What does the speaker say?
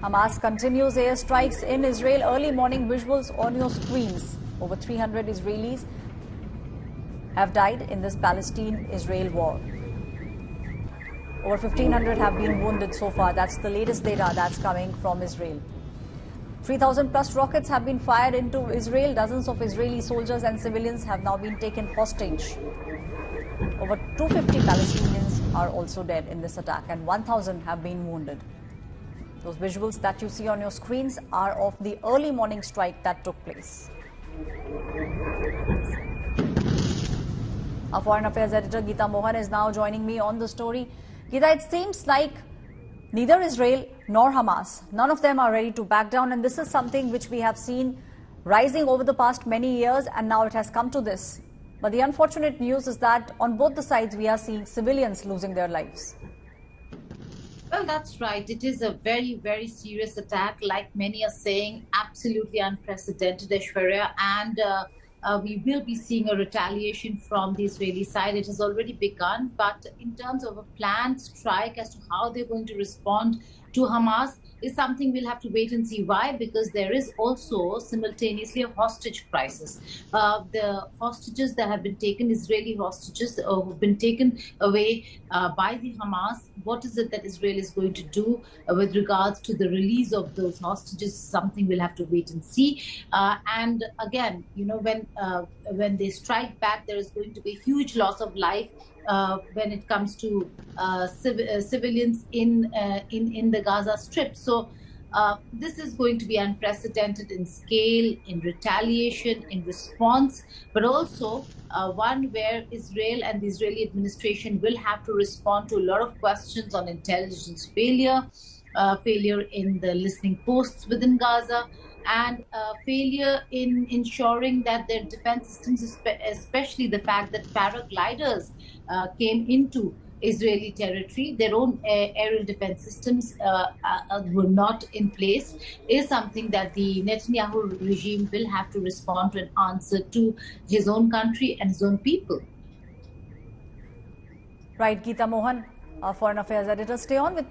Hamas continues airstrikes in Israel. Early morning visuals on your screens. Over 300 Israelis have died in this Palestine-Israel war. Over 1,500 have been wounded so far. That's the latest data that's coming from Israel. 3,000 plus rockets have been fired into Israel. Dozens of Israeli soldiers and civilians have now been taken hostage. Over 250 Palestinians are also dead in this attack and 1,000 have been wounded. Those visuals that you see on your screens are of the early morning strike that took place. Our Foreign Affairs editor Geeta Mohan is now joining me on the story. Geeta, it seems like neither Israel nor Hamas, none of them are ready to back down, and this is something which we have seen rising over the past many years, and now it has come to this. But the unfortunate news is that on both the sides we are seeing civilians losing their lives. Well, that's right. It is a very, very serious attack. Like many are saying, absolutely unprecedented, Aishwarya. And we will be seeing a retaliation from the Israeli side. It has already begun. But in terms of a planned strike as to how they're going to respond to Hamas is something we'll have to wait and see. Why? Because there is also simultaneously a hostage crisis. The hostages that have been taken, Israeli hostages who've been taken away by the Hamas, what is it that Israel is going to do with regards to the release of those hostages? Something we'll have to wait and see. And again, you know, when they strike back, there is going to be a huge loss of life when it comes to civilians in the Gaza Strip. So this is going to be unprecedented in scale, in retaliation, in response, but also one where Israel and the Israeli administration will have to respond to a lot of questions on intelligence failure, failure in the listening posts within Gaza, and failure in ensuring that their defense systems, especially the fact that paragliders came into Israeli territory, their own aerial defense systems were not in place, is something that the Netanyahu regime will have to respond to and answer to his own country and his own people. Right, Geeta Mohan, our Foreign Affairs editor. Stay on with me.